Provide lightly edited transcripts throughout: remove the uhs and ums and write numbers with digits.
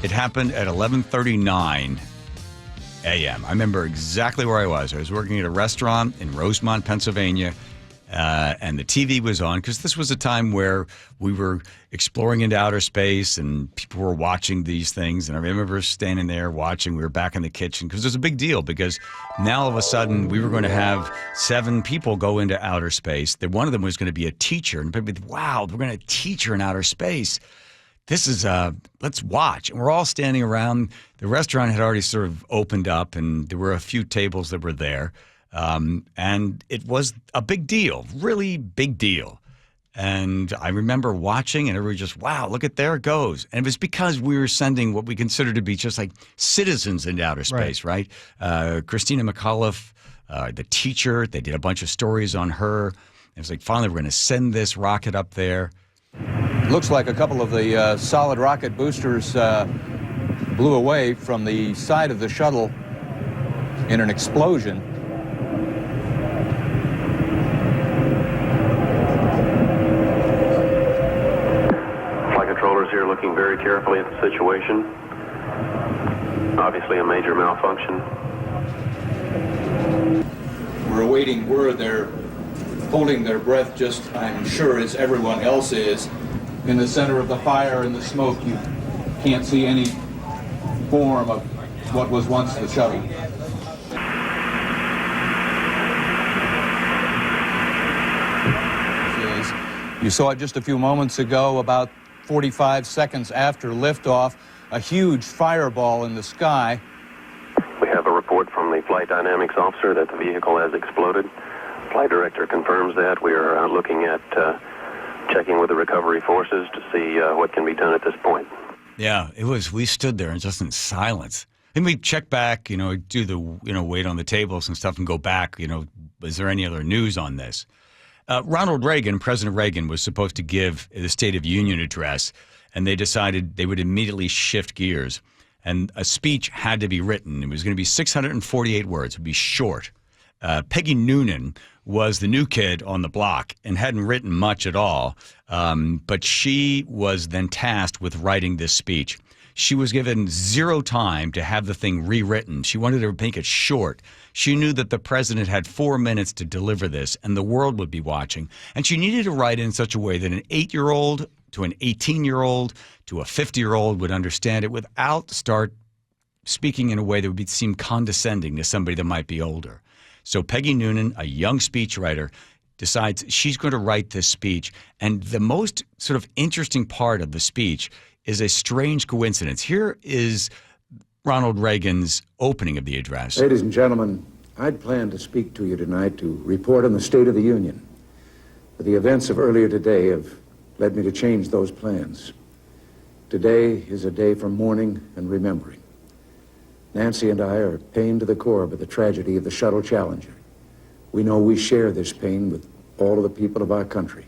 It happened at 11:39 a.m. I remember exactly where I was. I was working at a restaurant in Rosemont, Pennsylvania, and the TV was on because this was a time where we were exploring into outer space and people were watching these things. And I remember standing there watching. We were back in the kitchen because it was a big deal because now all of a sudden we were going to have 7 people go into outer space. That one of them was going to be a teacher. And people would be, wow, we're going to teach her in outer space. This is, let's watch. And we're all standing around. The restaurant had already sort of opened up, and there were a few tables that were there. And it was a big deal, really big deal. And I remember watching, and everybody just, wow, look at, there it goes. And it was because we were sending what we considered to be just like citizens into outer space, right? Christina McAuliffe, the teacher, they did a bunch of stories on her. It was like, finally, we're going to send this rocket up there. Looks like a couple of the solid rocket boosters blew away from the side of the shuttle in an explosion. Flight controllers here looking very carefully at the situation. Obviously a major malfunction. We're awaiting word. They're holding their breath just, I'm sure, as everyone else is. In the center of the fire and the smoke, you can't see any form of what was once the shuttle. You saw it just a few moments ago, about 45 seconds after liftoff, a huge fireball in the sky. We have a report from the flight dynamics officer that the vehicle has exploded. Flight director confirms that. We are looking at checking with the recovery forces to see what can be done at this point. Yeah, it was. We stood there and just in silence. And we check back, do the, wait on the tables and stuff and go back, is there any other news on this? Ronald Reagan, President Reagan, was supposed to give the State of Union address, and they decided they would immediately shift gears. And a speech had to be written. It was going to be 648 words. It would be short. Peggy Noonan was the new kid on the block and hadn't written much at all, but she was then tasked with writing this speech. She was given 0 time to have the thing rewritten. She wanted to make it short. She knew that the president had 4 minutes to deliver this, and the world would be watching. And she needed to write it in such a way that an 8-year-old to an 18-year-old to a 50-year-old would understand it without start speaking in a way that would seem condescending to somebody that might be older. So Peggy Noonan, a young speechwriter, decides she's going to write this speech. And the most sort of interesting part of the speech is a strange coincidence. Here is Ronald Reagan's opening of the address. Ladies and gentlemen, I'd planned to speak to you tonight to report on the State of the Union. But the events of earlier today have led me to change those plans. Today is a day for mourning and remembering. Nancy and I are pained to the core by the tragedy of the Shuttle Challenger. We know we share this pain with all of the people of our country.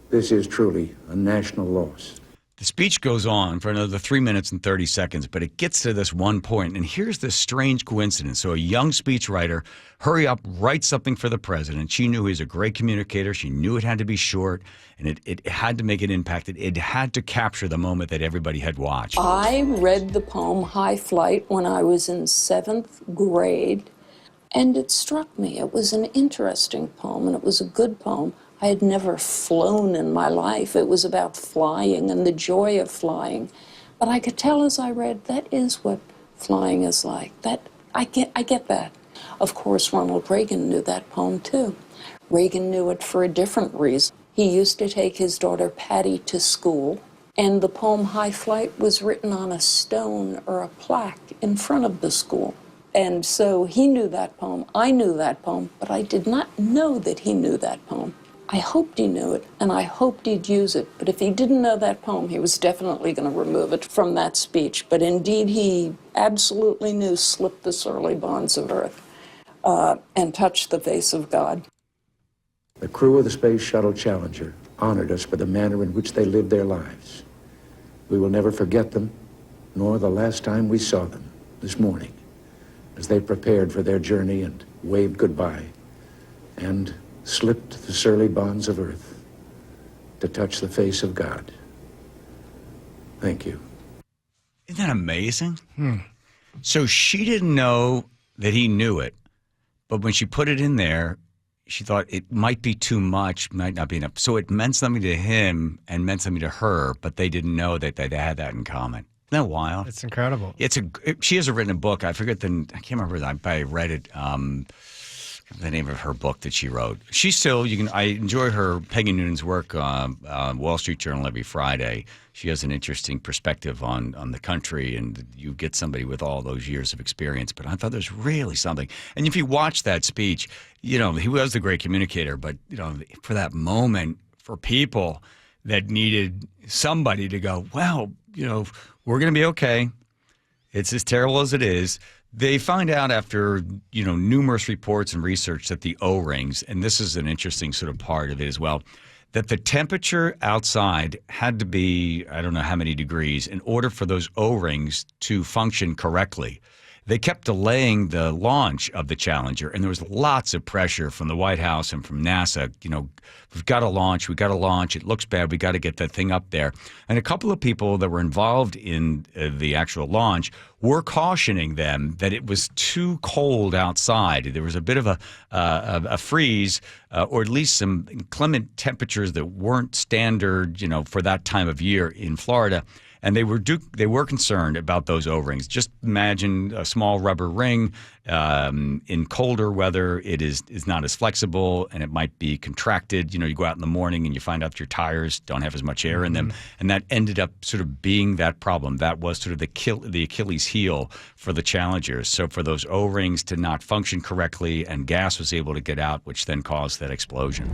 This is truly a national loss. The speech goes on for another 3 minutes and 30 seconds, but it gets to this one point, and here's this strange coincidence. So a young speechwriter, hurry up, write something for the president. She knew he was a great communicator. She knew it had to be short, and it had to make an impact. It had to capture the moment that everybody had watched. I read the poem High Flight when I was in 7th grade, and it struck me. It was an interesting poem, and it was a good poem. I had never flown in my life. It was about flying and the joy of flying. But I could tell as I read, that is what flying is like. I get that. Of course, Ronald Reagan knew that poem too. Reagan knew it for a different reason. He used to take his daughter Patty to school, and the poem High Flight was written on a stone or a plaque in front of the school. And so he knew that poem, I knew that poem, but I did not know that he knew that poem. I hoped he knew it, and I hoped he'd use it. But if he didn't know that poem, he was definitely going to remove it from that speech. But indeed, he absolutely knew "Slip the Surly Bonds of Earth" and touch the face of God. The crew of the Space Shuttle Challenger honored us for the manner in which they lived their lives. We will never forget them, nor the last time we saw them this morning, as they prepared for their journey and waved goodbye, and slipped the surly bonds of earth to touch the face of God. Thank you. Isn't that amazing? So she didn't know that he knew it, but when she put it in there, she thought it might be too much, might not be enough. So it meant something to him and meant something to her, but they didn't know that they had that in common. Isn't that wild? It's incredible. She has written a book. I forget I can't remember. I read it. The name of her book that she wrote. She's still, I enjoy her, Peggy Noonan's work on Wall Street Journal every Friday. She has an interesting perspective on the country, and you get somebody with all those years of experience. But I thought there's really something. And if you watch that speech, he was the great communicator, but, for that moment, for people that needed somebody to go, well, we're going to be okay. It's as terrible as it is. They find out after, numerous reports and research that the O-rings, and this is an interesting sort of part of it as well, that the temperature outside had to be, I don't know how many degrees, in order for those O-rings to function correctly. They kept delaying the launch of the Challenger, and there was lots of pressure from the White House and from NASA. We've got to launch. It looks bad. We got to get that thing up there. And a couple of people that were involved in the actual launch were cautioning them that it was too cold outside. There was a bit of a freeze, or at least some inclement temperatures that weren't standard, for that time of year in Florida. And they were concerned about those O-rings. Just imagine a small rubber ring. In colder weather, it is not as flexible, and it might be contracted. You go out in the morning and you find out your tires don't have as much air in them. And that ended up sort of being that problem. That was sort of the Achilles heel for the Challengers. So for those O-rings to not function correctly, and gas was able to get out, which then caused that explosion.